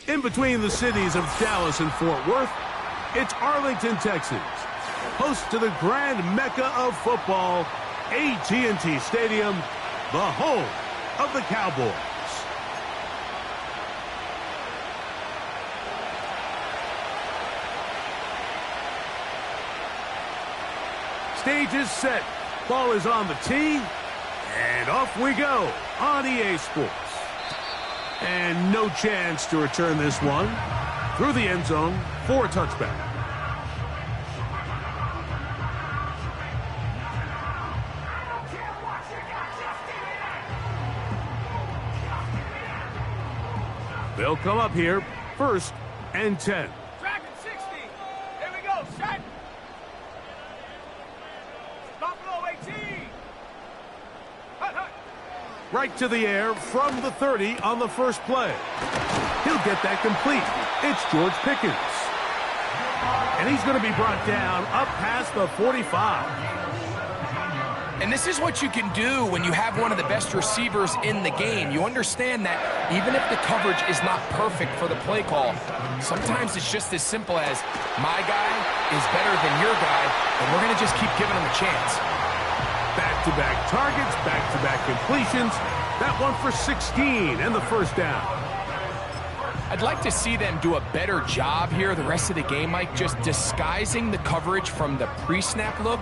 In between the cities of Dallas and Fort Worth, it's Arlington, Texas, host to the grand mecca of football, AT&T Stadium, the home of the Cowboys. Stage is set, ball is on the tee, and off we go on EA Sports. And no chance to return this one through the end zone for a touchback. They'll come up here, 1st and 10. Tracking 60. Here we go. Set. Buffalo 18. Hut, hut. Right to the air from the 30 on the first play. He'll get that complete. It's George Pickens. And he's going to be brought down up past the 45. And this is what you can do when you have one of the best receivers in the game. You understand that even if the coverage is not perfect for the play call, sometimes it's just as simple as my guy is better than your guy, and we're going to just keep giving him a chance. Back-to-back targets, back-to-back completions. That one for 16 and the first down. I'd like to see them do a better job here the rest of the game, Mike, just disguising the coverage from the pre-snap look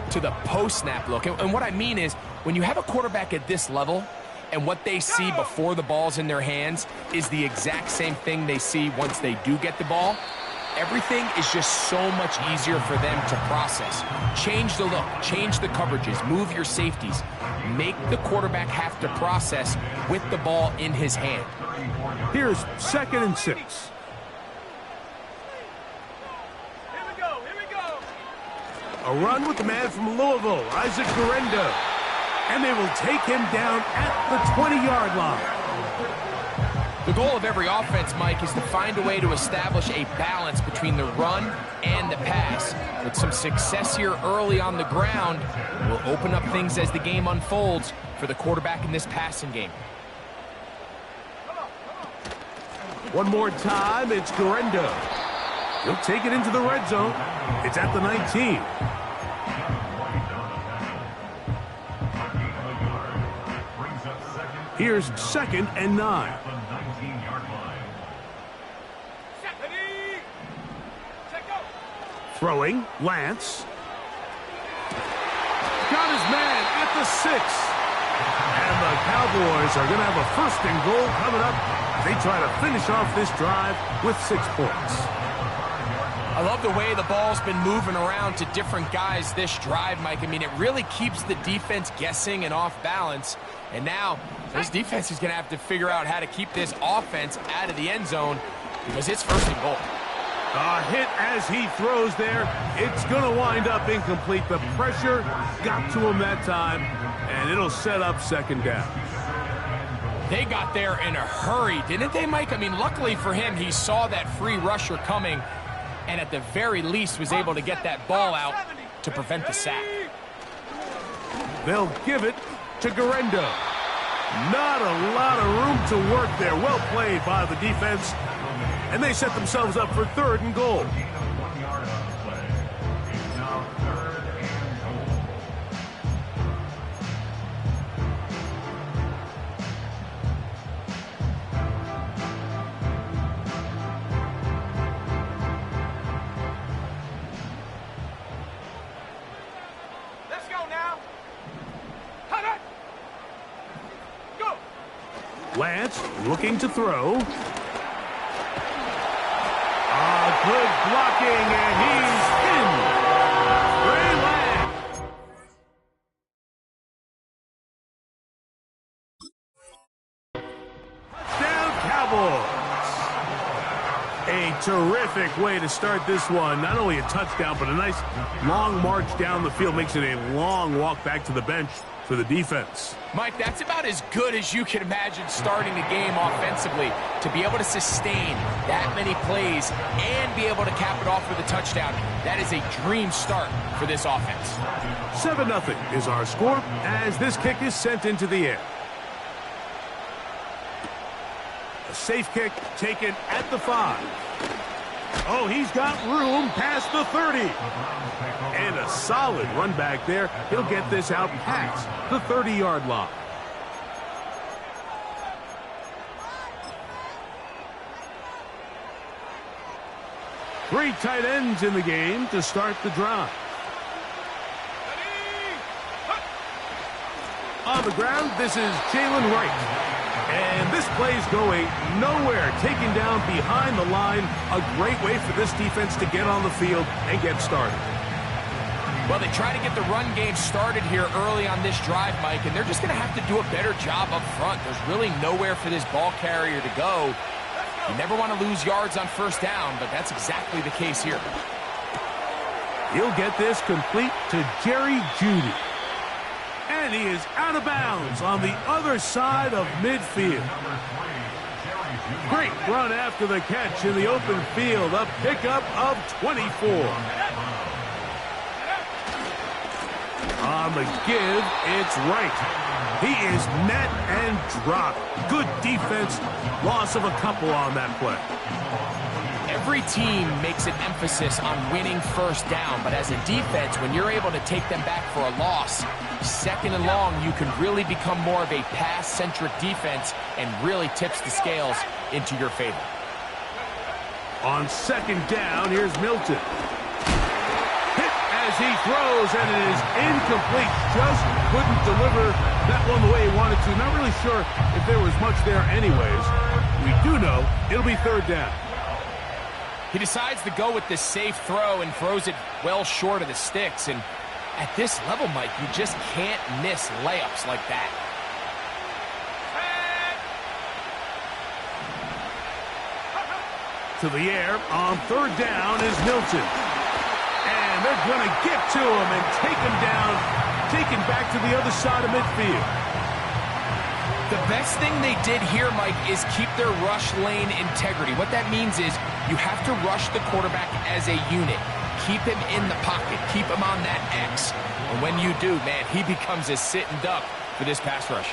to the post-snap look. And what I mean is, when you have a quarterback at this level and what they see before the ball's in their hands is the exact same thing they see once they do get the ball, everything is just so much easier for them to process. Change the look, change the coverages, move your safeties. Make the quarterback have to process with the ball in his hand. Here's 2nd and 6. A run with the man from Louisville, Isaac Guerendo. And they will take him down at the 20-yard line. The goal of every offense, Mike, is to find a way to establish a balance between the run and the pass. With some success here early on the ground, will open up things as the game unfolds for the quarterback in this passing game. One more time, it's Guerendo. He'll take it into the red zone. It's at the 19. Here's 2nd and 9. Throwing, Lance. Got his man at the 6. And the Cowboys are going to have a 1st and goal coming up as they try to finish off this drive with 6 points. I love the way the ball's been moving around to different guys this drive, Mike. I mean, it really keeps the defense guessing and off balance. And now, this defense is going to have to figure out how to keep this offense out of the end zone because it's 1st and goal. A hit as he throws there. It's going to wind up incomplete. The pressure got to him that time, and it'll set up 2nd down. They got there in a hurry, didn't they, Mike? I mean, luckily for him, he saw that free rusher coming, and at the very least was able to get that ball out to prevent the sack. They'll give it to Guerendo. Not a lot of room to work there. Well played by the defense. And they set themselves up for 3rd and goal. Let's go now. Hut, go. Lance looking to throw. Good blocking, and he's in. Ray Lance. Touchdown, Cowboys. A terrific way to start this one. Not only a touchdown, but a nice long march down the field. Makes it a long walk back to the bench for the defense. Mike, that's about as good as you can imagine starting the game offensively. To be able to sustain that many plays and be able to cap it off with a touchdown, that is a dream start for this offense. 7-0 is our score as this kick is sent into the air. A safe kick taken at the 5. Oh, he's got room past the 30. And a solid run back there. He'll get this out past the 30-yard line. Three tight ends in the game to start the drive. On the ground, this is Jalen Wright. And this play's going nowhere. Taken down behind the line. A great way for this defense to get on the field and get started. Well, they try to get the run game started here early on this drive, Mike, and they're just going to have to do a better job up front. There's really nowhere for this ball carrier to go. You never want to lose yards on first down, but that's exactly the case here. He'll get this complete to Jerry Jeudy. And he is out of bounds on the other side of midfield. Great run after the catch in the open field. A pickup of 24. On the give, it's Wright. He is met and dropped. Good defense. Loss of a couple on that play. Every team makes an emphasis on winning first down, but as a defense, when you're able to take them back for a loss, second and long, you can really become more of a pass-centric defense and really tips the scales into your favor. On second down, here's Milton. Hit as he throws, and it is incomplete. Just couldn't deliver that one the way he wanted to. Not really sure if there was much there anyways. We do know it'll be third down. He decides to go with this safe throw and throws it well short of the sticks. And at this level, Mike, you just can't miss layups like that. To the air on third down is Milton. And they're going to get to him and take him down, taken back to the other side of midfield. The best thing they did here, Mike, is keep their rush lane integrity. What that means is you have to rush the quarterback as a unit. Keep him in the pocket. Keep him on that X. And when you do, man, he becomes a sitting duck for this pass rush.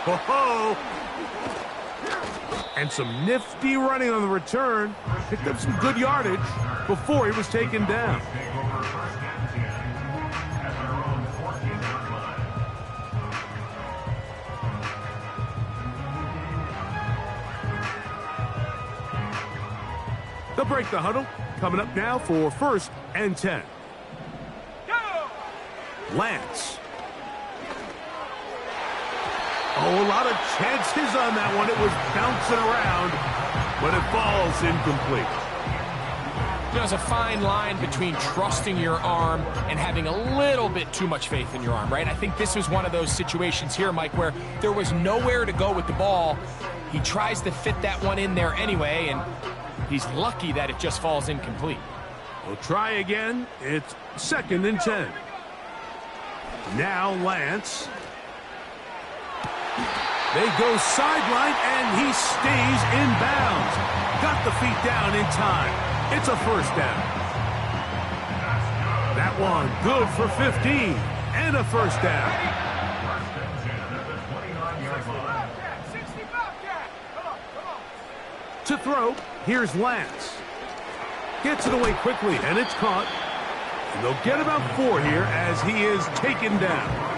Ho-ho! And some nifty running on the return. Picked up some good yardage before he was taken down. They'll break the huddle. Coming up now for 1st and 10. Lance. Oh, a lot of chances on that one. It was bouncing around, but it falls incomplete. You know, there's a fine line between trusting your arm and having a little bit too much faith in your arm, right? I think this was one of those situations here, Mike, where there was nowhere to go with the ball. He tries to fit that one in there anyway, and he's lucky that it just falls incomplete. We'll try again. It's 2nd and 10. Now Lance. They go sideline, and he stays in bounds. Got the feet down in time. It's a first down. That one good for 15 and a first down. To throw, here's Lance. Gets it away quickly, and it's caught. And they'll get about 4 here as he is taken down.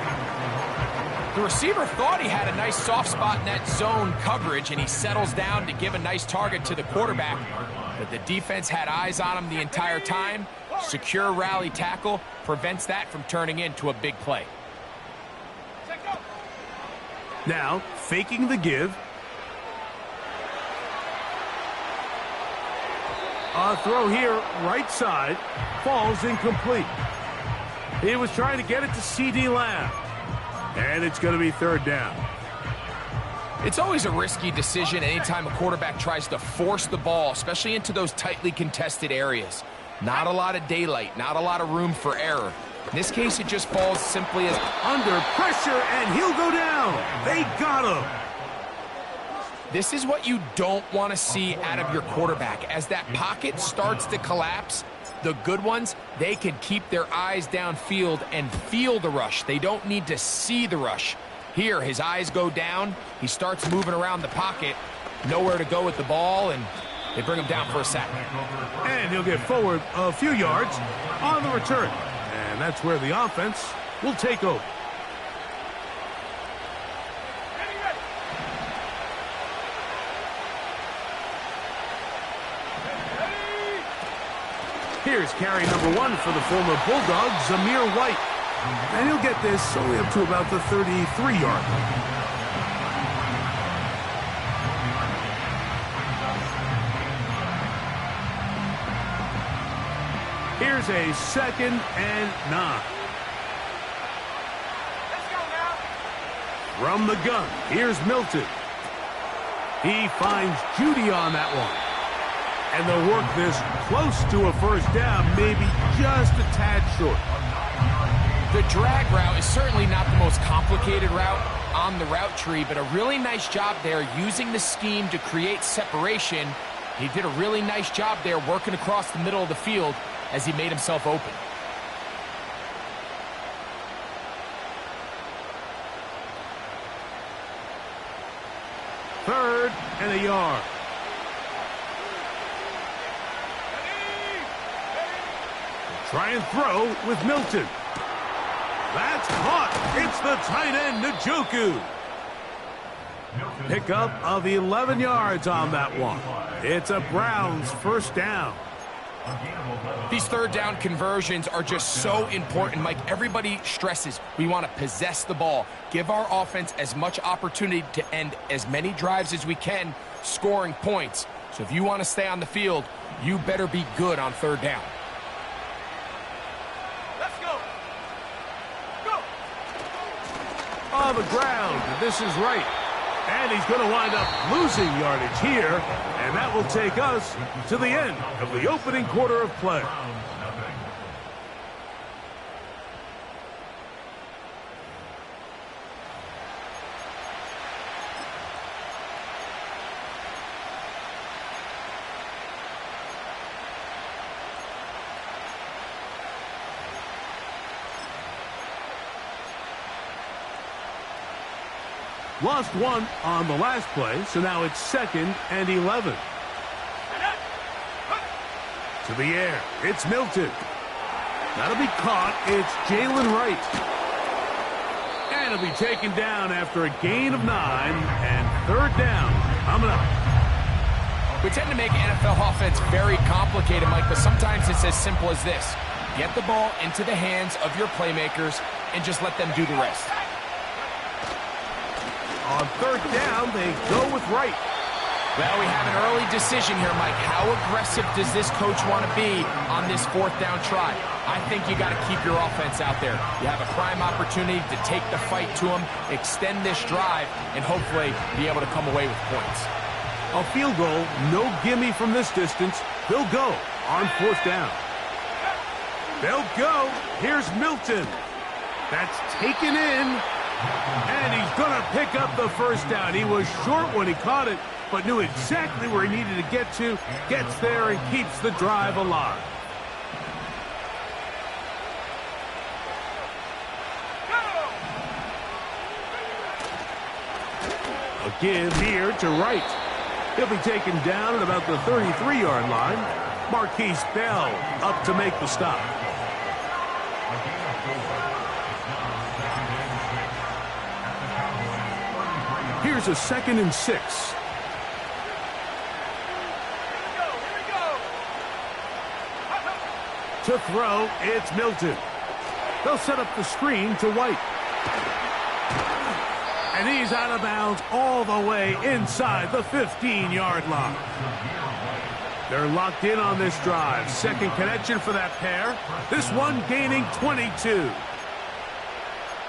The receiver thought he had a nice soft spot in that zone coverage, and he settles down to give a nice target to the quarterback. But the defense had eyes on him the entire time. Secure rally tackle prevents that from turning into a big play. Now, faking the give. A throw here, right side, falls incomplete. He was trying to get it to C.D. Lamb. And it's going to be third down. It's always a risky decision anytime a quarterback tries to force the ball, especially into those tightly contested areas. Not a lot of daylight, not a lot of room for error. In this case, it just falls simply as under pressure, and he'll go down. They got him. This is what you don't want to see out of your quarterback. As that pocket starts to collapse, The good ones, they can keep their eyes downfield and feel the rush. They don't need to see the rush. Here, his eyes go down. He starts moving around the pocket. Nowhere to go with the ball, and they bring him down for a sack. And he'll get forward a few yards on the return. And that's where the offense will take over. Here's carry number 1 for the former Bulldog, Zamir White. And he'll get this only up to about the 33-yard line. Here's a 2nd and 9. Let's go now. From the gun, here's Milton. He finds Judy on that one. And they'll work this close to a first down, maybe just a tad short. The drag route is certainly not the most complicated route on the route tree, but a really nice job there using the scheme to create separation. He did a really nice job there working across the middle of the field as he made himself open. Third and a yard. Try and throw with Milton. That's caught. It's the tight end, Njoku. Pickup of 11 yards on that one. It's a Browns first down. These third down conversions are just so important, Mike. Everybody stresses we want to possess the ball, give our offense as much opportunity to end as many drives as we can, scoring points. So if you want to stay on the field, you better be good on third down. Let's go. Go. On the ground, this is right. And he's going to wind up losing yardage here. And that will take us to the end of the opening quarter of play. Lost one on the last play, so now it's 2nd and 11. To the air, it's Milton. That'll be caught. It's Jalen Wright. And he'll be taken down after a gain of 9, and third down coming up. We tend to make NFL offense very complicated, Mike, but sometimes it's as simple as this. Get the ball into the hands of your playmakers and just let them do the rest. On third down, they go with Wright. Well, we have an early decision here, Mike. How aggressive does this coach want to be on this fourth down try? I think you got to keep your offense out there. You have a prime opportunity to take the fight to them, extend this drive, and hopefully be able to come away with points. A field goal, no gimme from this distance. They'll go on fourth down. They'll go. Here's Milton. That's taken in. And he's going to pick up the first down. He was short when he caught it, but knew exactly where he needed to get to. Gets there and keeps the drive alive. A give here to Wright. He'll be taken down at about the 33-yard line. Marquise Bell up to make the stop. Here's a 2nd and 6. Here we go. To throw, it's Milton. They'll set up the screen to White. And he's out of bounds all the way inside the 15-yard line. They're locked in on this drive. Second connection for that pair. This one gaining 22.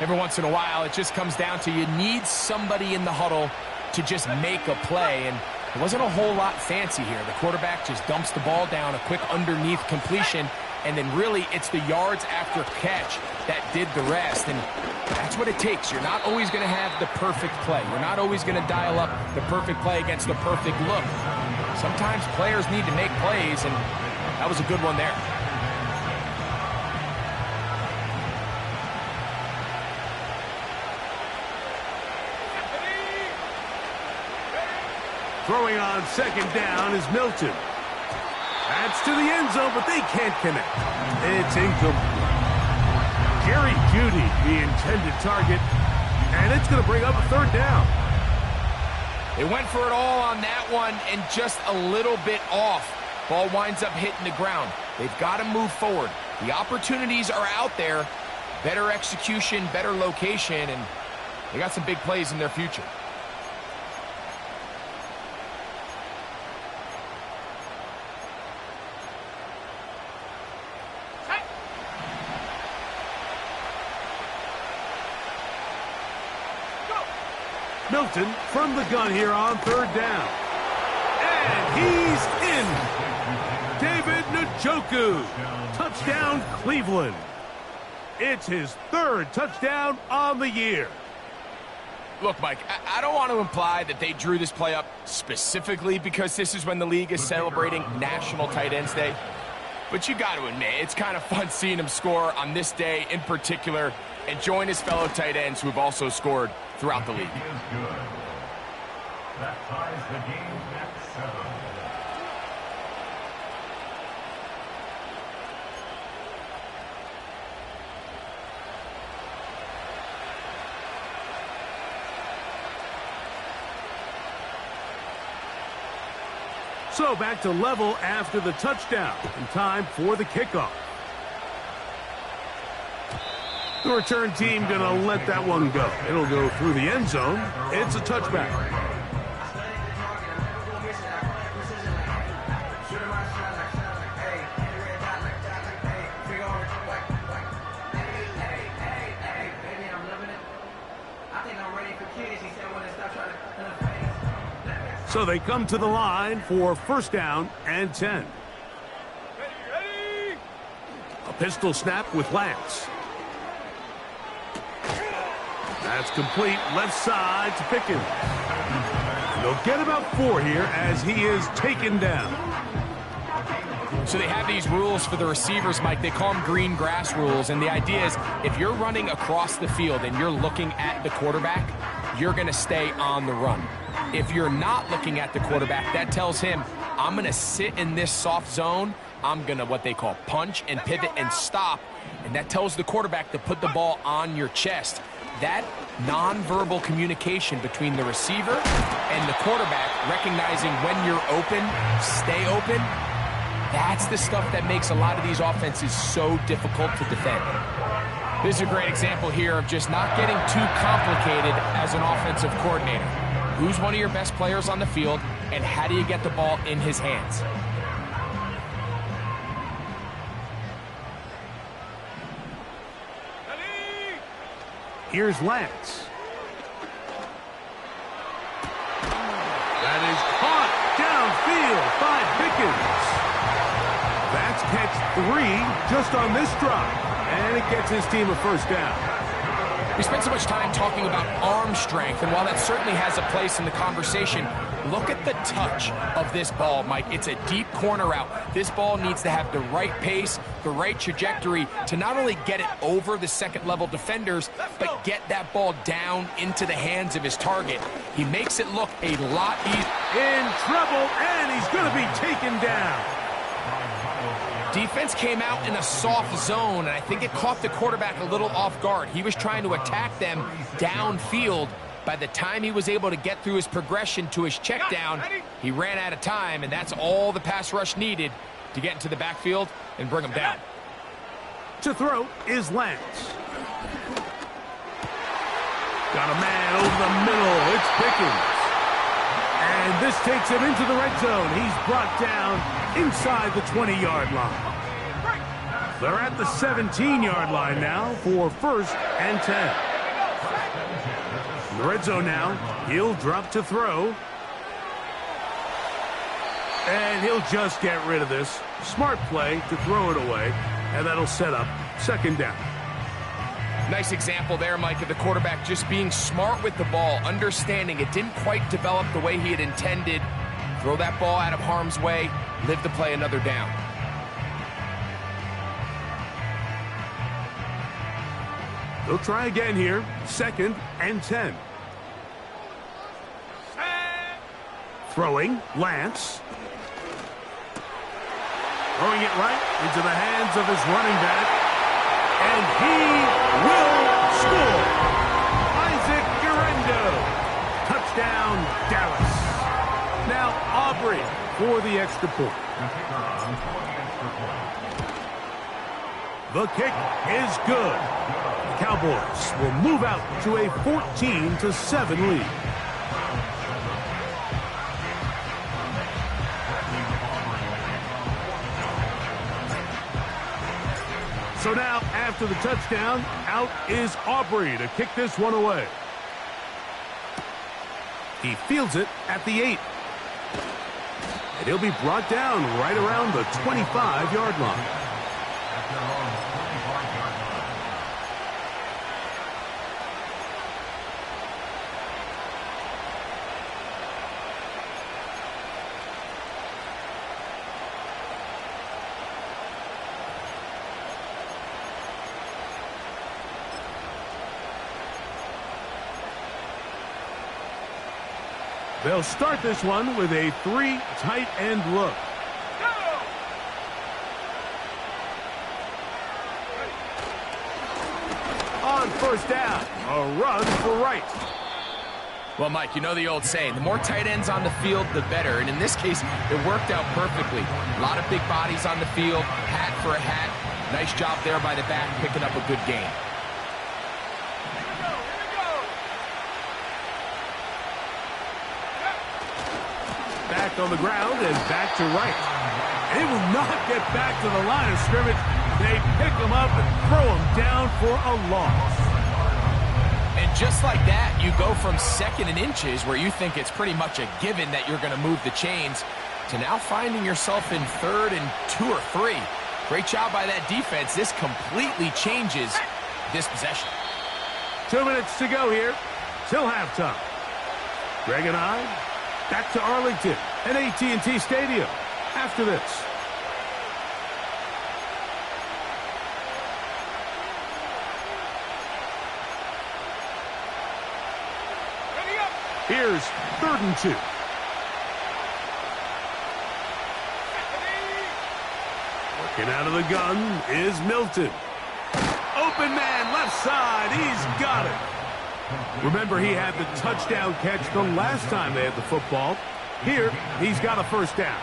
Every once in a while, it just comes down to you need somebody in the huddle to just make a play, and there wasn't a whole lot fancy here. The quarterback just dumps the ball down, a quick underneath completion, and then really it's the yards after catch that did the rest, and that's what it takes. You're not always going to have the perfect play. You're not always going to dial up the perfect play against the perfect look. Sometimes players need to make plays, and that was a good one there. Throwing on second down is Milton. That's to the end zone, but they can't connect. It's incomplete. Jerry Jeudy, the intended target, and it's going to bring up a third down. They went for it all on that one and just a little bit off. Ball winds up hitting the ground. They've got to move forward. The opportunities are out there. Better execution, better location, and they got some big plays in their future. Milton from the gun here on third down. And he's in. David Njoku. Touchdown, Cleveland. It's his third touchdown on the year. Look, Mike, I don't want to imply that they drew this play up specifically because this is when the league is celebrating National Tight Ends Day. But you got to admit, it's kind of fun seeing him score on this day in particular and join his fellow tight ends who have also scored throughout the league. That ties the game at 7. So back to level after the touchdown, and time for the kickoff. The return team gonna let that one go. It'll go through the end zone. It's a touchback. So they come to the line for first down and 10. Ready. A pistol snap with Lance. That's complete left side to Pickens. They'll get about 4 here as he is taken down. So they have these rules for the receivers, Mike. They call them green grass rules. And the idea is if you're running across the field and you're looking at the quarterback, you're going to stay on the run. If you're not looking at the quarterback, that tells him, I'm going to sit in this soft zone. I'm going to what they call punch and pivot and stop. And that tells the quarterback to put the ball on your chest. That nonverbal communication between the receiver and the quarterback, recognizing when you're open, stay open, that's the stuff that makes a lot of these offenses so difficult to defend. This is a great example here of just not getting too complicated as an offensive coordinator. Who's one of your best players on the field, and how do you get the ball in his hands? Ready. Here's Lance. That is caught downfield by Pickens. That's catch 3 just on this drive, and it gets his team a first down. We spent so much time talking about arm strength, and while that certainly has a place in the conversation, look at the touch of this ball, Mike. It's a deep corner route. This ball needs to have the right pace, the right trajectory to not only get it over the second-level defenders, but get that ball down into the hands of his target. He makes it look a lot easier. In trouble, and he's going to be taken down. Defense came out in a soft zone, and I think it caught the quarterback a little off guard. He was trying to attack them downfield. By the time he was able to get through his progression to his check down, he ran out of time, and that's all the pass rush needed to get into the backfield and bring him down. To throw is Lance. Got a man over the middle. It's Pickens. And this takes him into the red zone. He's brought down inside the 20-yard line. They're at the 17-yard line now for first and 10. In the red zone now, he'll drop to throw. And he'll just get rid of this. Smart play to throw it away, and that'll set up second down. Nice example there, Mike, of the quarterback just being smart with the ball, understanding it didn't quite develop the way he had intended. Throw that ball out of harm's way, live to play another down. They'll try again here, second and 10. Throwing, Lance. Throwing it right into the hands of his running back. And he will score. Isaac Guerrero. Touchdown, Dallas. Now Aubrey for the extra point. The kick is good. The Cowboys will move out to a 14-7 lead. So now, after the touchdown, out is Aubrey to kick this one away. He fields it at the 8. And he'll be brought down right around the 25-yard line. They'll start this one with a 3 tight end look. On first down, a run for Wright. Well, Mike, you know the old saying, the more tight ends on the field, the better. And in this case, it worked out perfectly. A lot of big bodies on the field, hat for a hat. Nice job there by the back, picking up a good gain. Back on the ground and back to Wright. They will not get back to the line of scrimmage. They pick him up and throw him down for a loss. And just like that, you go from 2nd and inches, where you think it's pretty much a given that you're going to move the chains, to now finding yourself in 3rd and 2 or 3. Great job by that defense. This completely changes this possession. 2 minutes to go here till halftime. Greg and I back to Arlington and AT&T Stadium after this. Here's 3rd and 2. Working out of the gun is Milton. Open man, left side. He's got it. Remember, he had the touchdown catch the last time they had the football. Here, he's got a first down.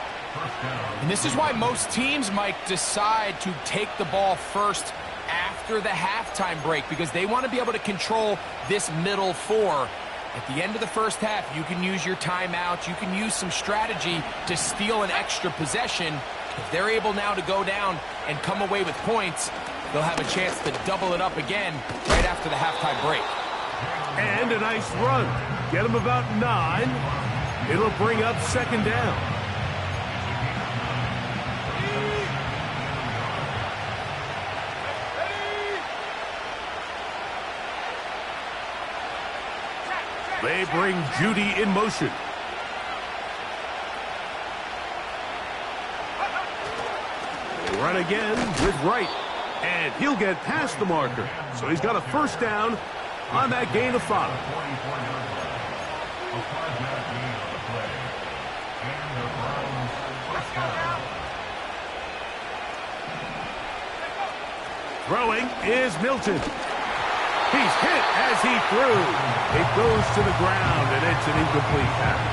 And this is why most teams, Mike, decide to take the ball first after the halftime break, because they want to be able to control this middle 4. At the end of the first half, you can use your timeouts. You can use some strategy to steal an extra possession. If they're able now to go down and come away with points, they'll have a chance to double it up again right after the halftime break. And a nice run. Get him about 9. It'll bring up 2nd down. They bring Judy in motion. They run again with Wright. And he'll get past the marker. So he's got a first down on that gain of 5. Throwing is Milton. He's hit as he threw. It goes to the ground, and it's an incomplete pass.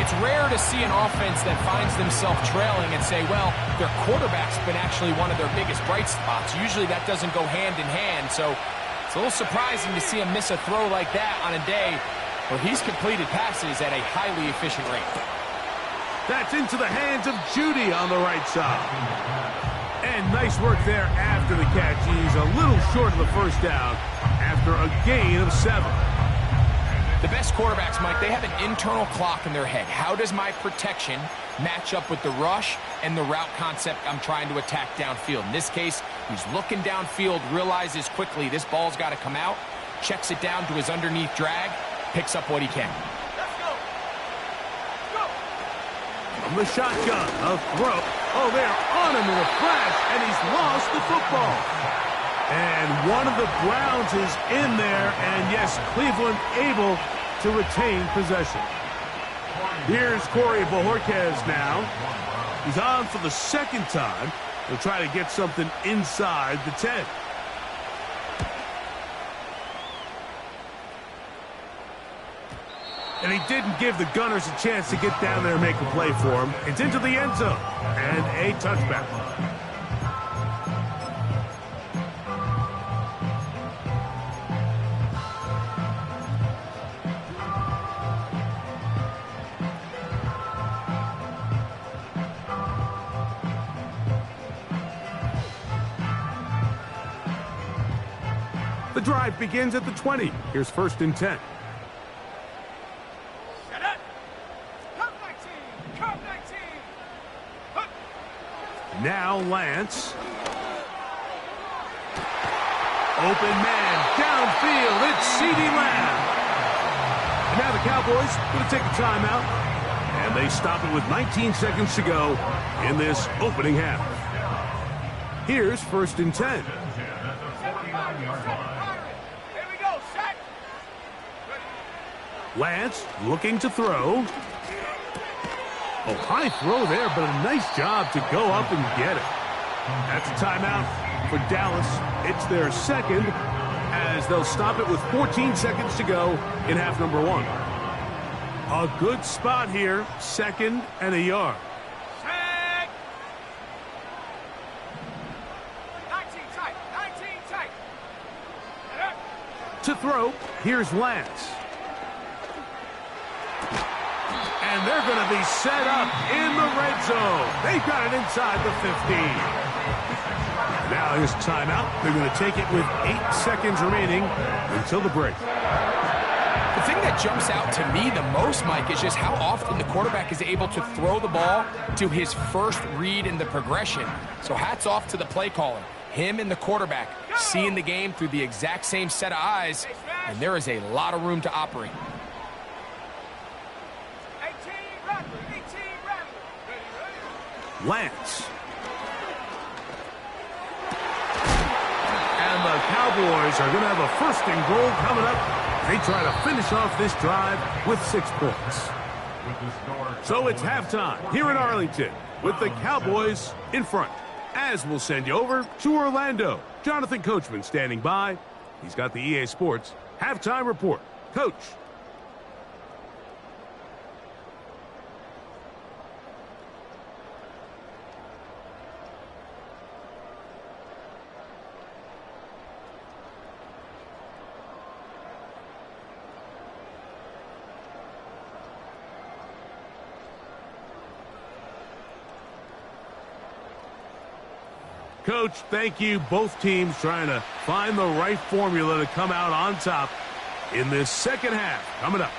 It's rare to see an offense that finds themselves trailing and say, well, their quarterback's been actually one of their biggest bright spots. Usually that doesn't go hand in hand, so it's a little surprising to see him miss a throw like that on a day where he's completed passes at a highly efficient rate. That's into the hands of Judy on the right side. And nice work there after the catch. He's a little short of the first down after a gain of 7. The best quarterbacks, Mike, they have an internal clock in their head. How does my protection match up with the rush and the route concept I'm trying to attack downfield? In this case, he's looking downfield, realizes quickly this ball's got to come out, checks it down to his underneath drag, picks up what he can. Let's go. Go. From the shotgun, a throw. Oh, they're on him in a flash, and he's lost the football. And one of the Browns is in there, and yes, Cleveland able to retain possession. Here's Corey Bojorquez now. He's on for the second time. He'll try to get something inside the 10. And he didn't give the Gunners a chance to get down there and make a play for him. It's into the end zone and a touchback. The drive begins at the 20. Here's 1st and 10. Now Lance. Open man downfield. It's CeeDee Lamb. And now the Cowboys going to take a timeout. And they stop it with 19 seconds to go in this opening half. Here's 1st and 10. Lance looking to throw. Oh, high throw there, but a nice job to go up and get it. That's a timeout for Dallas. It's their second, as they'll stop it with 14 seconds to go in half number 1. A good spot here, 2nd and a yard. 19 tight. To throw, here's Lance. And they're going to be set up in the red zone. They've got it inside the 15. Now here's timeout. They're going to take it with 8 seconds remaining until the break. The thing that jumps out to me the most, Mike, is just how often the quarterback is able to throw the ball to his first read in the progression. So hats off to the play caller. Him and the quarterback seeing the game through the exact same set of eyes, and there is a lot of room to operate. Lance. And the Cowboys are going to have a 1st and goal coming up. They try to finish off this drive with 6 points. So it's halftime here in Arlington with the Cowboys in front. As we'll send you over to Orlando. Jonathan Coachman standing by. He's got the EA Sports halftime report. Coach. Coach, thank you. Both teams trying to find the right formula to come out on top in this second half. Coming up.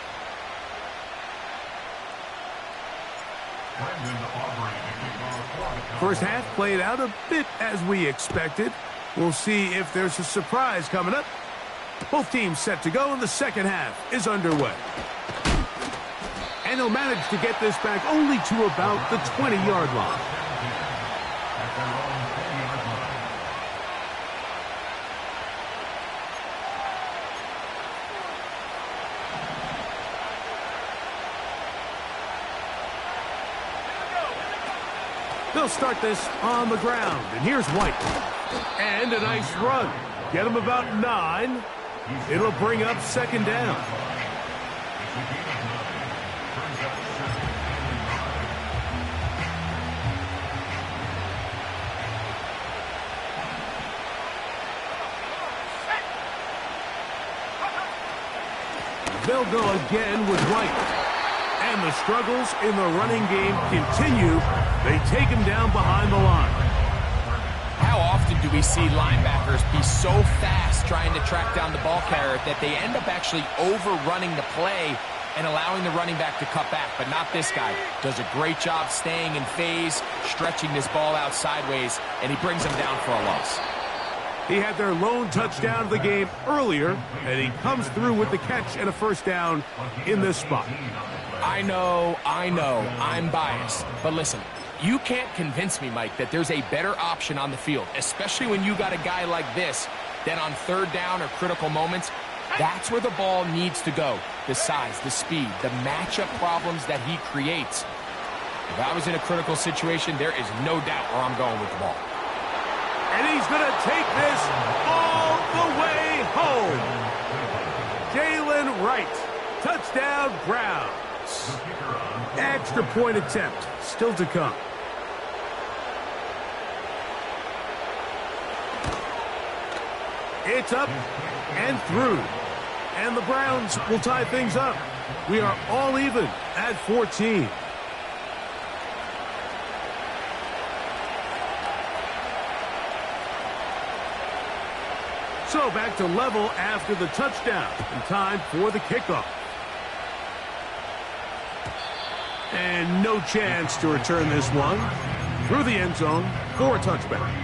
First half played out a bit as we expected. We'll see if there's a surprise coming up. Both teams set to go, and the second half is underway. And he'll manage to get this back only to about the 20-yard line. They'll start this on the ground, and here's White. And a nice run. Get him about 9. It'll bring up 2nd down. They'll go again with White. And the struggles in the running game continue. They take him down behind the line. How often do we see linebackers be so fast trying to track down the ball carrier that they end up actually overrunning the play and allowing the running back to cut back? But not this guy. Does a great job staying in phase, stretching this ball out sideways, and he brings him down for a loss. He had their lone touchdown of the game earlier, and he comes through with the catch and a 1st down in this spot. I know, I'm biased. But listen, you can't convince me, Mike, that there's a better option on the field, especially when you got a guy like this that on 3rd down or critical moments That's where the ball needs to go. The size, the speed, the matchup problems that he creates. If I was in a critical situation, there is no doubt where I'm going with the ball. And he's going to take this all the way home. Jalen Wright, touchdown Browns. Extra point attempt still to come. It's up and through. And the Browns will tie things up. We are all even at 14. So back to level after the touchdown. And time for the kickoff. And no chance to return this one. Through the end zone for a touchback.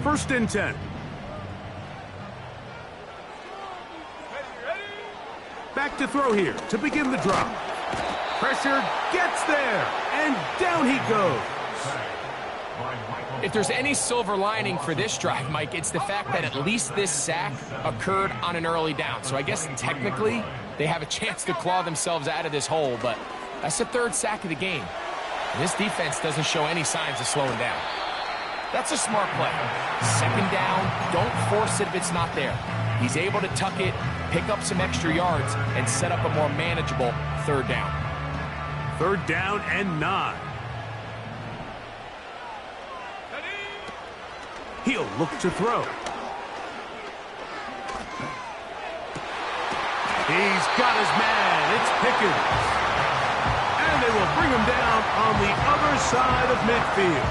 First and 10. Back to throw here to begin the drop. Pressure gets there, and down he goes. If there's any silver lining for this drive, Mike, it's the fact that at least this sack occurred on an early down. So I guess technically they have a chance to claw themselves out of this hole, but that's the third sack of the game. And this defense doesn't show any signs of slowing down. That's a smart play. Second down, don't force it if it's not there. He's able to tuck it, pick up some extra yards, and set up a more manageable third down. Third down and 9. He'll look to throw. He's got his man. It's Pickens. And they will bring him down on the other side of midfield.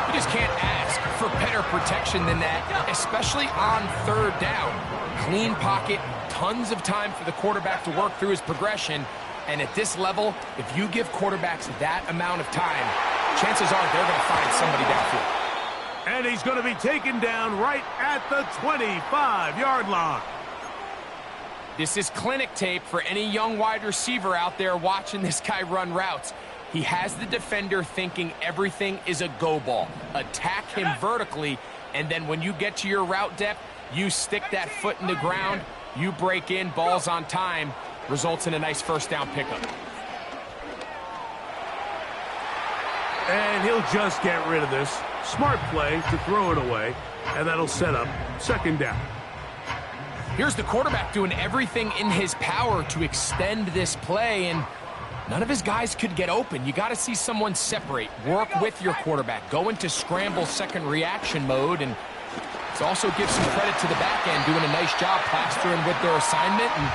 You just can't ask for better protection than that, especially on third down. Clean pocket, tons of time for the quarterback to work through his progression. And at this level, if you give quarterbacks that amount of time, chances are they're going to find somebody downfield. And he's going to be taken down right at the 25-yard line. This is clinic tape for any young wide receiver out there watching this guy run routes. He has the defender thinking everything is a go ball. Attack him vertically, and then when you get to your route depth, you stick that foot in the ground, you break in, balls on time, results in a nice first down pickup. And he'll just get rid of this. Smart play to throw it away, and that'll set up second down. Here's the quarterback doing everything in his power to extend this play, and none of his guys could get open. You got to see someone separate, work with your quarterback, go into scramble second reaction mode, and it also gives some credit to the back end doing a nice job plastering with their assignment, and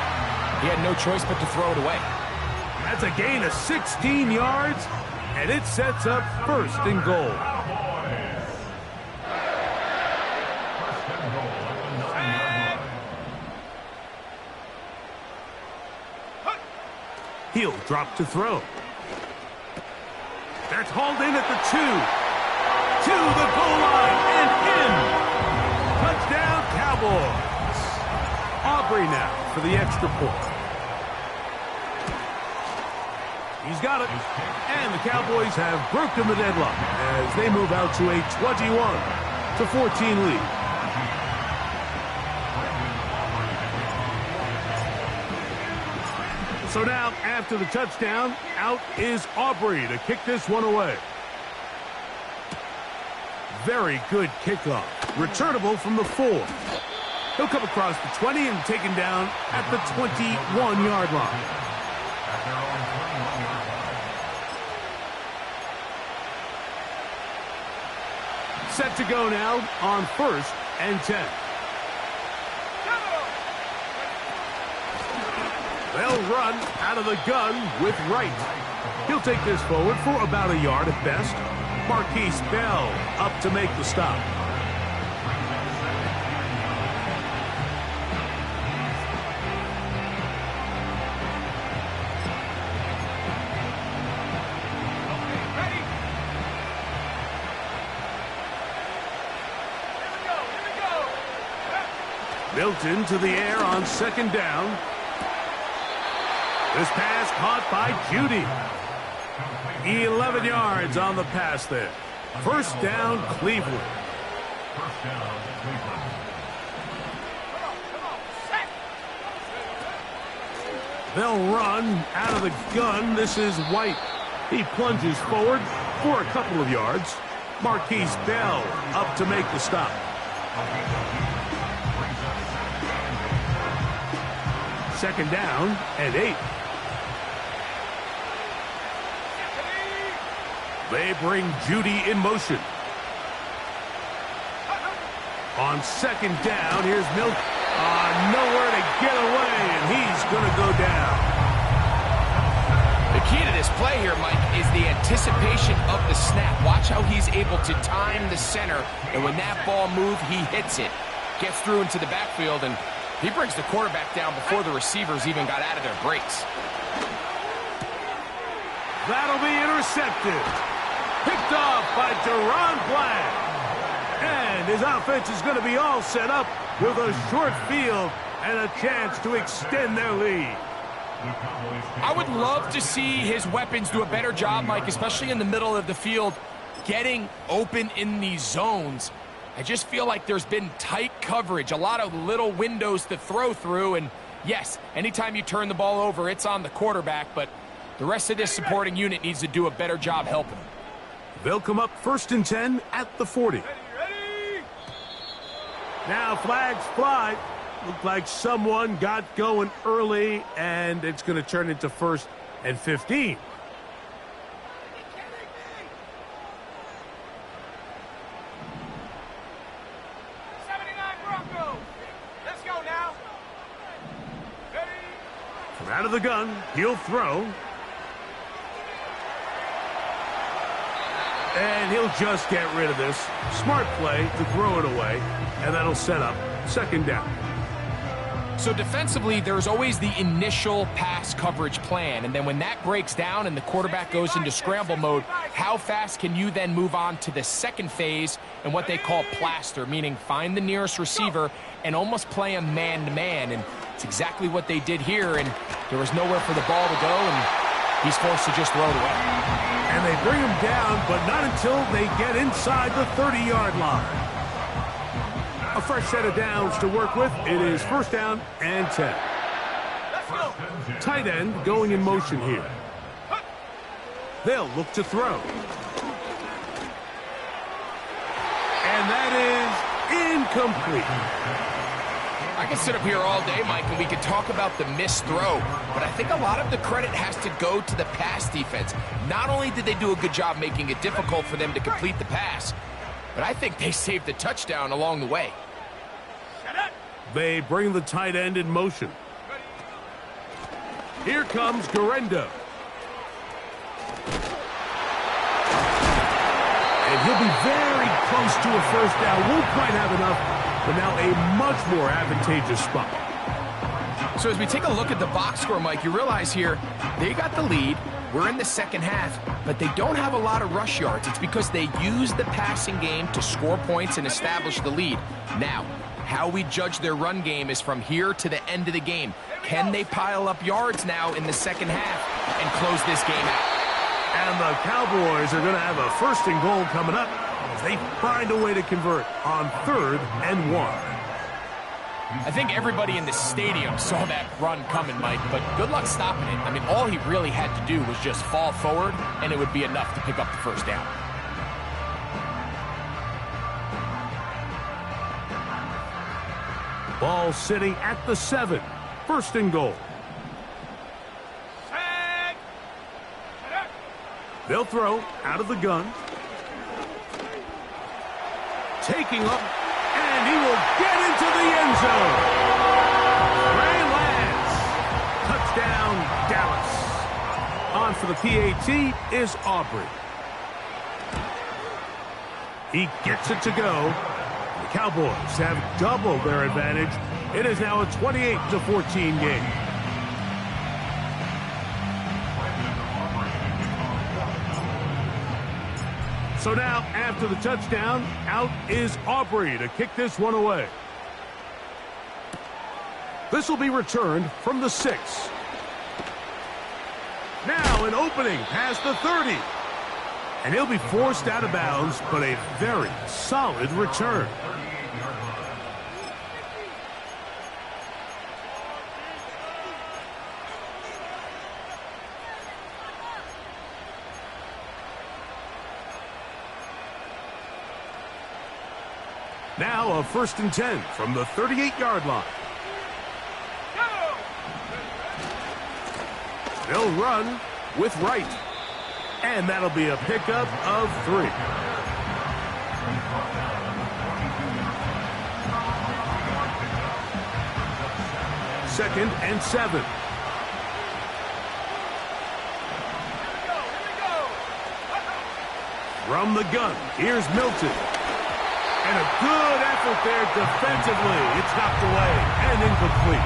he had no choice but to throw it away. That's a gain of 16 yards, and it sets up first and goal. He'll drop to throw. That's hauled in at the 2. To the goal line and in. Touchdown, Cowboys. Aubrey now for the extra point. He's got it. And the Cowboys have broken the deadlock as they move out to a 21-14 lead. So now, after the touchdown, out is Aubrey to kick this one away. Very good kickoff. Returnable from the 4. He'll come across the 20 and taken down at the 21-yard line. Set to go now on first and 10. They'll run out of the gun with Wright. He'll take this forward for about a yard at best. Marquise Bell up to make the stop. Built into the air on second down. This pass caught by Judy. 11 yards on the pass there. First down, Cleveland. First down, Cleveland. They'll run out of the gun. This is White. He plunges forward for a couple of yards. Marquise Bell up to make the stop. Second down and 8. They bring Judy in motion. On second down, here's Milk. Nowhere to get away, and he's going to go down. The key to this play here, Mike, is the anticipation of the snap. Watch how he's able to time the center, and when that ball moves, he hits it. Gets through into the backfield, and he brings the quarterback down before the receivers even got out of their breaks. That'll be intercepted. Picked off by Deron Black. And his offense is going to be all set up with a short field and a chance to extend their lead. I would love to see his weapons do a better job, Mike, especially in the middle of the field, getting open in these zones. I just feel like there's been tight coverage, a lot of little windows to throw through, and yes, anytime you turn the ball over, it's on the quarterback, but the rest of this supporting unit needs to do a better job helping him. They'll come up 1st and 10 at the 40. Now flags fly. Looked like someone got going early, and it's going to turn into 1st and 15. Let's go now. Ready? From out of the gun, he'll throw. And he'll just get rid of this. Smart play to throw it away, and that'll set up second down. So defensively, there's always the initial pass coverage plan, and then when that breaks down and the quarterback goes into scramble mode, how fast can you then move on to the second phase and what they call plaster, meaning find the nearest receiver and almost play a man-to-man, and it's exactly what they did here, and there was nowhere for the ball to go, and he's forced to just throw it away. And they bring him down, but not until they get inside the 30-yard line. A fresh set of downs to work with. It is 1st down and 10. Tight end going in motion here. They'll look to throw. And that is incomplete. I can sit up here all day, Mike, and we could talk about the missed throw, but I think a lot of the credit has to go to the pass defense. Not only did they do a good job making it difficult for them to complete the pass, but I think they saved the touchdown along the way. They bring the tight end in motion. Here comes Garendo. And he'll be very close to a first down. Won't quite have enough, but now a much more advantageous spot. So as we take a look at the box score, Mike, you realize here they got the lead. We're in the second half, but they don't have a lot of rush yards. It's because they use the passing game to score points and establish the lead. Now, how we judge their run game is from here to the end of the game. Can they pile up yards now in the second half and close this game out? And the Cowboys are going to have a 1st and goal coming up as they find a way to convert on 3rd and 1. I think everybody in the stadium saw that run coming, Mike, but good luck stopping it. I mean, all he really had to do was just fall forward, and it would be enough to pick up the first down. Ball sitting at the 7. 1st and goal. They'll throw out of the gun. Taking up, and he will get into the end zone. Ray Lance. Touchdown, Dallas. On for the PAT is Aubrey. He gets it to go. The Cowboys have doubled their advantage. It is now a 28-14 game. So now, after the touchdown, out is Aubrey to kick this one away. This will be returned from the 6. Now an opening past the 30. And he'll be forced out of bounds, but a very solid return. Now a 1st and 10 from the 38-yard line. They'll run with Wright. And that'll be a pickup of 3. Second and 7. From the gun, here's Milton. And a good effort there defensively. It's knocked away and incomplete.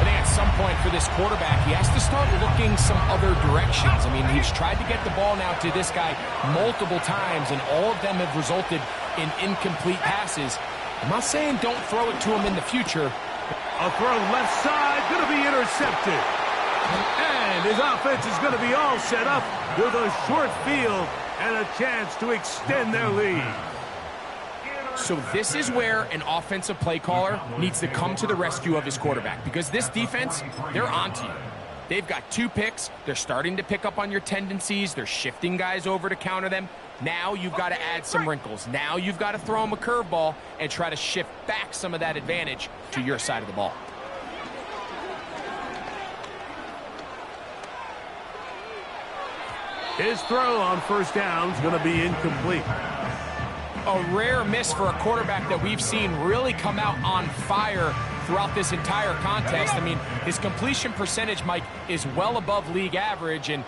I think at some point for this quarterback, he has to start looking some other directions. I mean, he's tried to get the ball now to this guy multiple times, and all of them have resulted in incomplete passes. I'm not saying don't throw it to him in the future. A throw left side, going to be intercepted. And his offense is going to be all set up with a short field and a chance to extend their lead. So this is where an offensive play caller needs to come to the rescue of his quarterback, because this defense, they're onto you. They've got 2 picks. They're starting to pick up on your tendencies. They're shifting guys over to counter them. Now you've got to add some wrinkles. Now you've got to throw them a curveball and try to shift back some of that advantage to your side of the ball. His throw on 1st down is going to be incomplete. A rare miss for a quarterback that we've seen really come out on fire throughout this entire contest. I mean, his completion percentage, Mike, is well above league average, and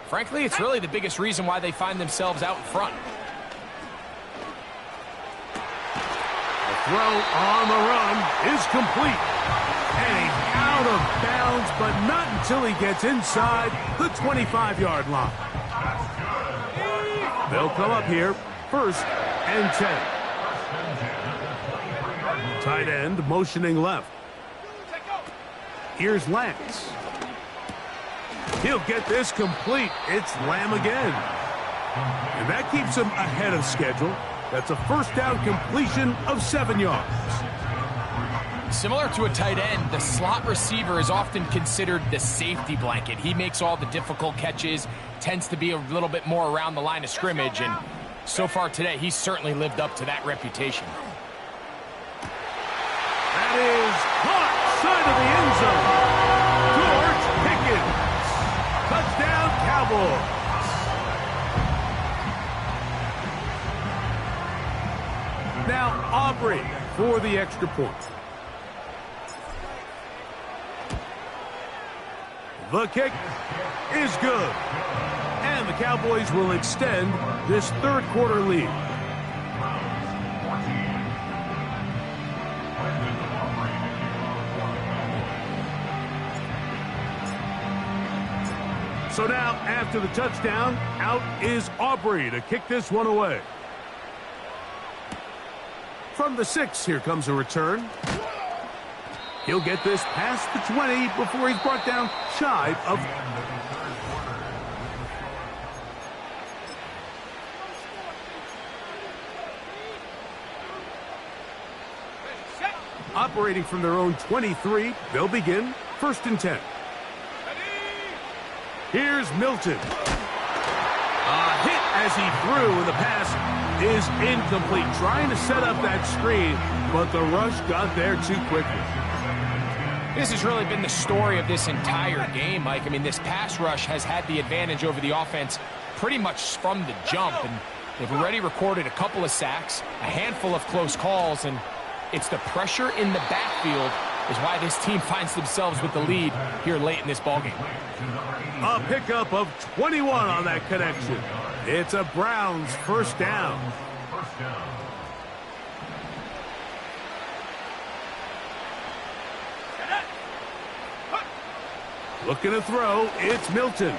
frankly, it's really the biggest reason why they find themselves out in front. The throw on the run is complete. And he's out of bounds, but not until he gets inside the 25-yard line. They'll come up here, 1st and 10. Tight end motioning left. Here's Lance. He'll get this complete. It's Lamb again. And that keeps him ahead of schedule. That's a 1st down completion of 7 yards. Similar to a tight end, the slot receiver is often considered the safety blanket. He makes all the difficult catches, tends to be a little bit more around the line of scrimmage, and so far today, he's certainly lived up to that reputation. That is caught side of the end zone. George Pickens. Touchdown, Cowboys. Now Aubrey for the extra point. The kick is good. And the Cowboys will extend this 3rd quarter lead. So now, after the touchdown, out is Aubrey to kick this one away. From the 6, here comes a return. He'll get this past the 20 before he's brought down shy of... Operating from their own 23, they'll begin 1st and 10. Here's Milton. A hit as he threw, and the pass is incomplete. Trying to set up that screen, but the rush got there too quickly. This has really been the story of this entire game, Mike. I mean, this pass rush has had the advantage over the offense pretty much from the jump, and they've already recorded a couple of sacks, a handful of close calls, and it's the pressure in the backfield is why this team finds themselves with the lead here late in this ballgame. A pickup of 21 on that connection. It's a Browns 1st down. Looking to throw, it's Milton.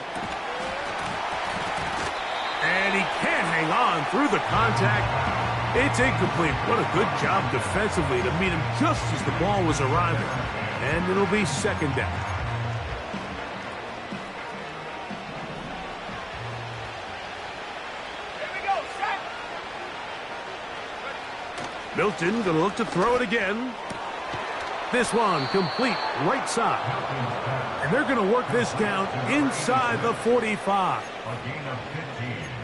And he can't hang on through the contact. It's incomplete. What a good job defensively to meet him just as the ball was arriving. And it'll be second down. Milton going to look to throw it again. This one complete right side. And they're going to work this down inside the 45.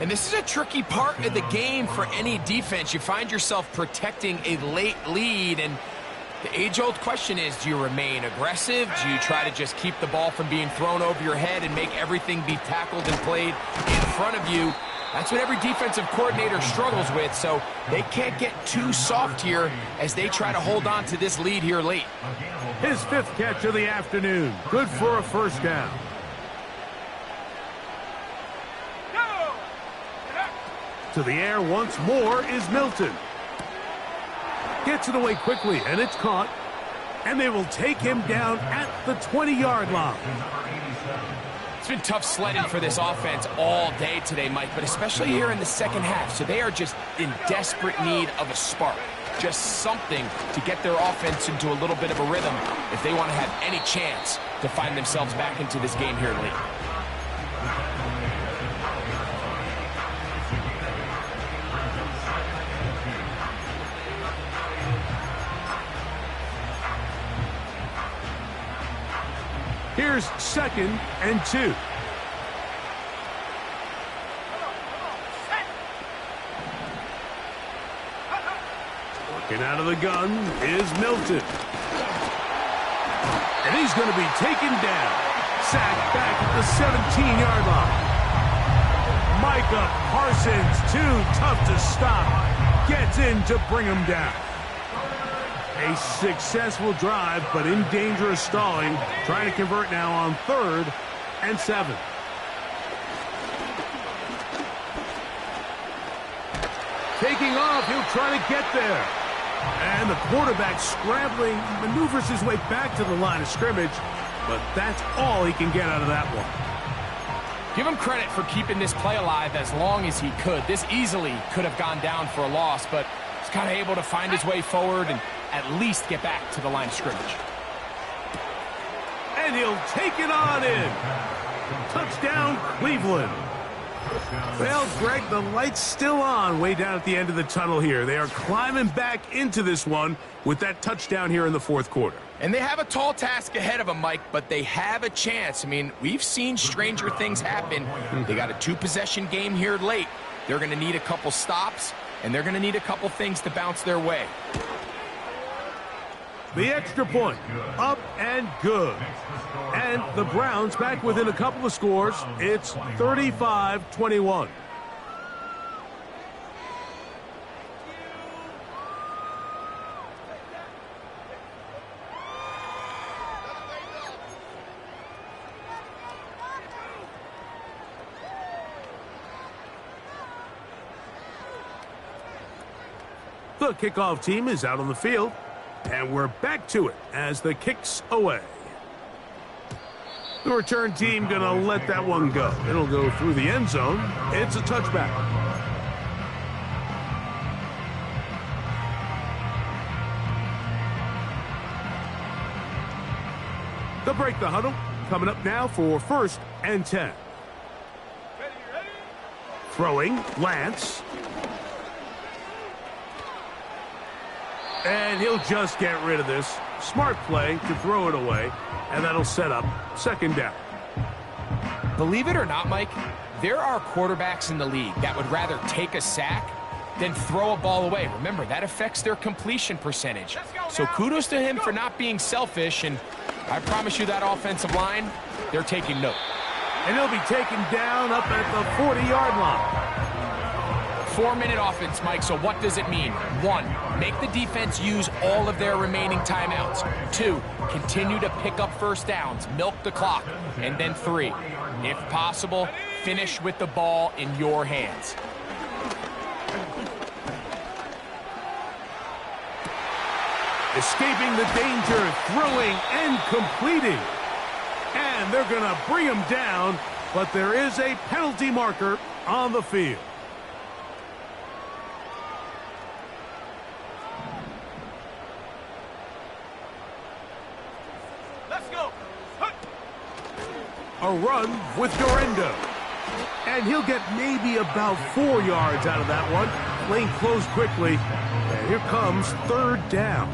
And this is a tricky part of the game for any defense. You find yourself protecting a late lead, and the age-old question is, do you remain aggressive? Do you try to just keep the ball from being thrown over your head and make everything be tackled and played in front of you? That's what every defensive coordinator struggles with, so they can't get too soft here as they try to hold on to this lead here late. His 5th catch of the afternoon. Good for a first down. To the air once more is Milton. Gets it away quickly, and it's caught. And they will take him down at the 20-yard line. It's been tough sledding for this offense all day today, Mike, but especially here in the second half. So they are just in desperate need of a spark, just something to get their offense into a little bit of a rhythm if they want to have any chance to find themselves back into this game here late. Here's 2nd and 2. Working out of the gun is Milton. And he's going to be taken down. Sacked back at the 17-yard line. Micah Parsons, too tough to stop. Gets in to bring him down. A successful drive, but in danger of stalling. Trying to convert now on 3rd and 7. Taking off, he'll try to get there. And the quarterback scrambling, maneuvers his way back to the line of scrimmage, but that's all he can get out of that one. Give him credit for keeping this play alive as long as he could. This easily could have gone down for a loss, but he's kind of able to find his way forward and at least get back to the line of scrimmage. And he'll take it on in. Touchdown, Cleveland. Well, Greg, the light's still on way down at the end of the tunnel here. They are climbing back into this one with that touchdown here in the 4th quarter. And they have a tall task ahead of them, Mike, but they have a chance. I mean, we've seen stranger things happen. They got a 2-possession game here late. They're going to need a couple stops, and they're going to need a couple things to bounce their way. The extra point, up and good. And the Browns back within a couple of scores. It's 35-21. The kickoff team is out on the field. And we're back to it as the kick's away. The return team going to let that one go. It'll go through the end zone. It's a touchback. They'll break the huddle. Coming up now for 1st and 10. Throwing, Lance. And he'll just get rid of this. Smart play to throw it away, and that'll set up 2nd down. Believe it or not, Mike, there are quarterbacks in the league that would rather take a sack than throw a ball away. Remember, that affects their completion percentage. So kudos to him for not being selfish, and I promise you that offensive line, they're taking note. And he'll be taken down up at the 40-yard line. 4-minute offense, Mike, so what does it mean? 1, make the defense use all of their remaining timeouts. 2, continue to pick up first downs, milk the clock. And then 3, if possible, finish with the ball in your hands. Escaping the danger, throwing and completing. And they're going to bring him down, but there is a penalty marker on the field. Let's go. A run with Dorendo. And he'll get maybe about 4 yards out of that one. Lane closed quickly. And here comes third down.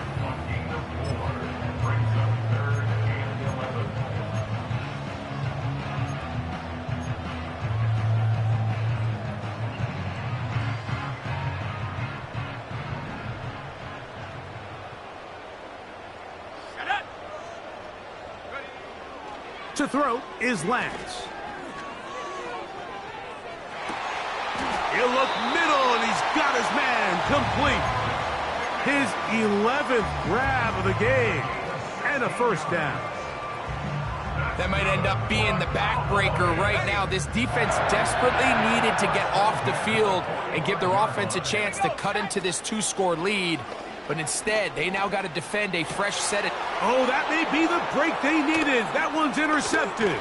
To throw is Lance. He'll look middle, and he's got his man complete. His 11th grab of the game, and a first down. That might end up being the backbreaker right now. This defense desperately needed to get off the field and give their offense a chance to cut into this 2-score lead. But instead, they now got to defend a fresh set of... Oh, that may be the break they needed. That one's intercepted.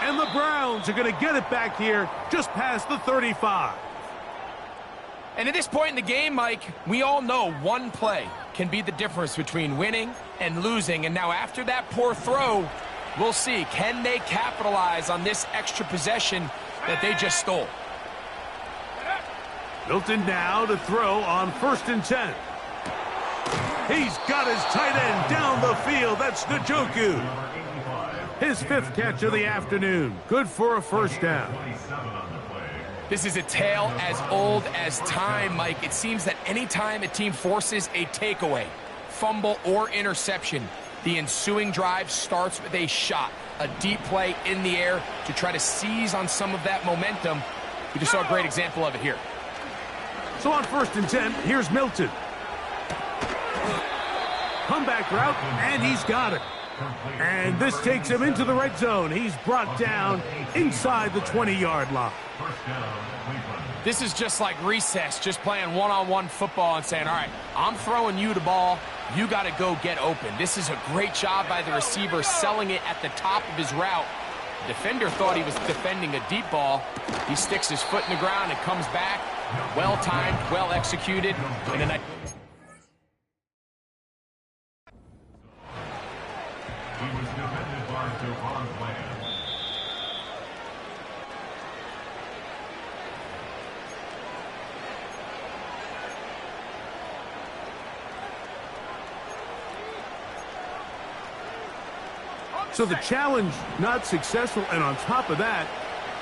And the Browns are going to get it back here just past the 35. And at this point in the game, Mike, we all know one play can be the difference between winning and losing. And now after that poor throw, we'll see, can they capitalize on this extra possession that they just stole? Milton now to throw on 1st and 10. He's got his tight end down the field. That's Njoku. His 5th catch of the afternoon. Good for a first down. This is a tale as old as time, Mike. It seems that anytime a team forces a takeaway, fumble, or interception, the ensuing drive starts with a shot, a deep play in the air to try to seize on some of that momentum. We just saw a great example of it here. So on 1st and 10, here's Milton. Comeback route, and he's got it. And this takes him into the red zone. He's brought down inside the 20-yard line. This is just like recess, just playing one-on-one football and saying, all right, I'm throwing you the ball. You got to go get open. This is a great job by the receiver selling it at the top of his route. The defender thought he was defending a deep ball. He sticks his foot in the ground and comes back. Well-timed, well-executed. And then He was defended by Devon Land. So the challenge not successful, and on top of that,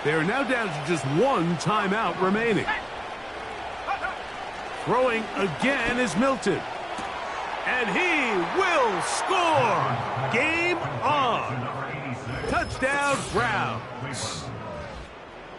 they are now down to just 1 timeout remaining. Throwing again is Milton. And he will score. Game on. Touchdown, Browns.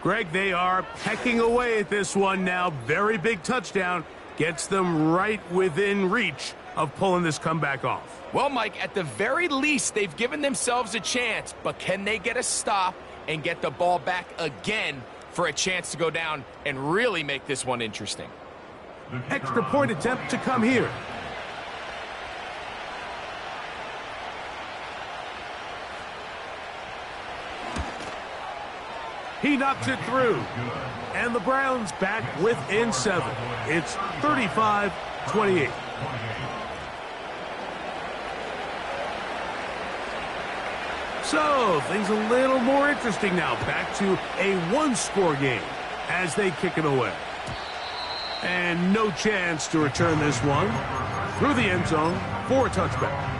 Greg, they are pecking away at this one now. Very big touchdown. Gets them right within reach of pulling this comeback off. well, Mike, at the very least, they've given themselves a chance, but can they get a stop and get the ball back again for a chance to go down and really make this one interesting? Extra point attempt to come here. He knocks it through. And the Browns back within 7. It's 35-28. So, things a little more interesting now. Back to a one-score game as they kick it away. And no chance to return this one through the end zone for a touchback.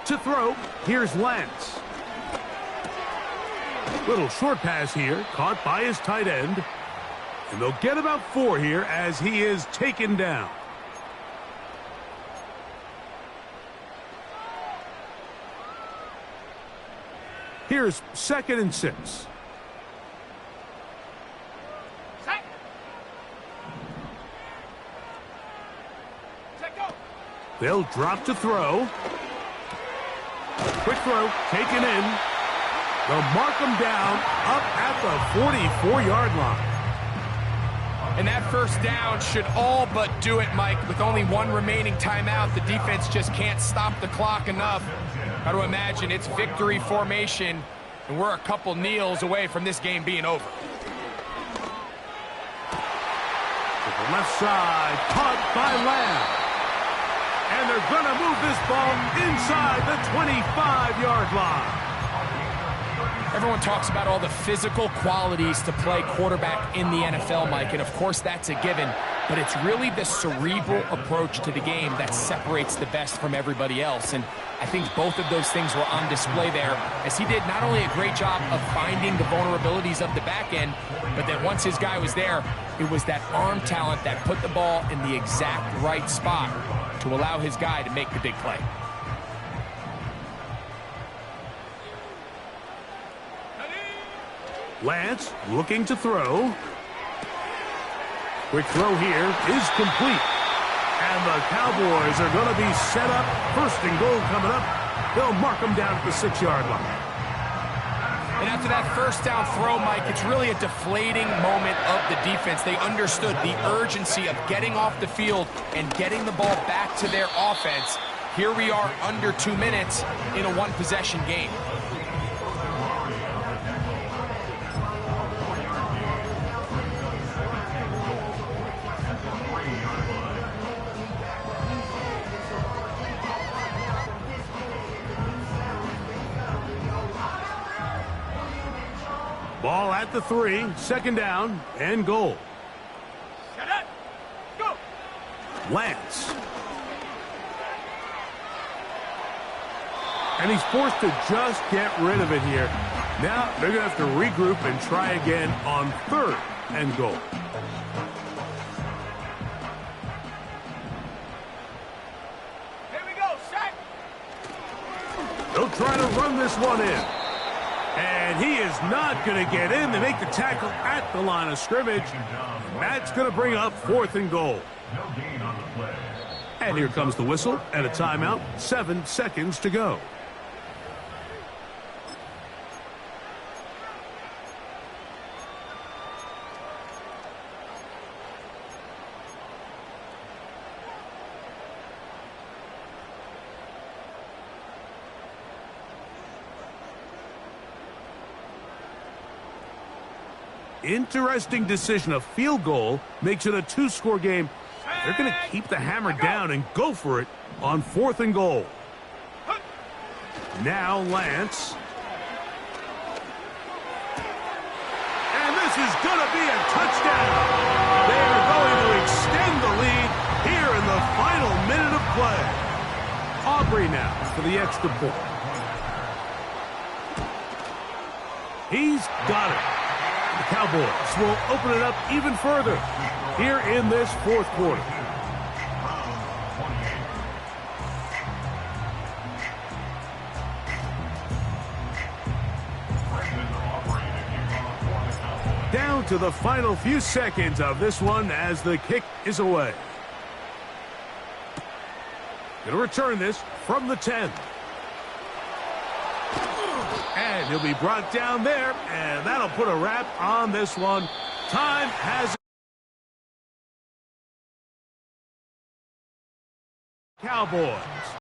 To throw, here's Lance. Little short pass here, caught by his tight end. And they'll get about 4 here as he is taken down. Here's 2nd and 6. They'll drop to throw. Quick throw, taken in. They'll mark him down up at the 44-yard line. And that first down should all but do it, Mike. With only one remaining timeout, the defense just can't stop the clock enough. Got to imagine it's victory formation, and we're a couple kneels away from this game being over. To the left side, caught by Lamb. And they're going to move this ball inside the 25-yard line. Everyone talks about all the physical qualities to play quarterback in the NFL, Mike, and of course that's a given, but it's really the cerebral approach to the game that separates the best from everybody else, and I think both of those things were on display there, as he did not only a great job of finding the vulnerabilities of the back end, but that once his guy was there, it was that arm talent that put the ball in the exact right spot to allow his guy to make the big play. Lance looking to throw. Quick throw here is complete. And the Cowboys are going to be set up. First and goal coming up. They'll mark them down at the 6-yard line. And after that first down throw, Mike, it's really a deflating moment of the defense. They understood the urgency of getting off the field and getting the ball back to their offense. Here we are under 2 minutes in a one-possession game. Ball at the 3, second down and goal. Shut up. Go. Lance. And he's forced to just get rid of it here. Now they're going to have to regroup and try again on third and goal. Here we go, set. They'll try to run this one in. And he is not going to get in. They make the tackle at the line of scrimmage. And that's going to bring up fourth and goal. No gain on the play. And here comes the whistle and a timeout. 7 seconds to go. Interesting decision. A field goal makes it a 2-score game. They're going to keep the hammer down and go for it on fourth and goal. Now Lance. And this is going to be a touchdown. They are going to extend the lead here in the final minute of play. Aubrey now for the extra point. He's got it. The Cowboys will open it up even further here in this fourth quarter. Down to the final few seconds of this one as the kick is away. Going to return this from the 10. And he'll be brought down there, and that'll put a wrap on this one. Time has Cowboys.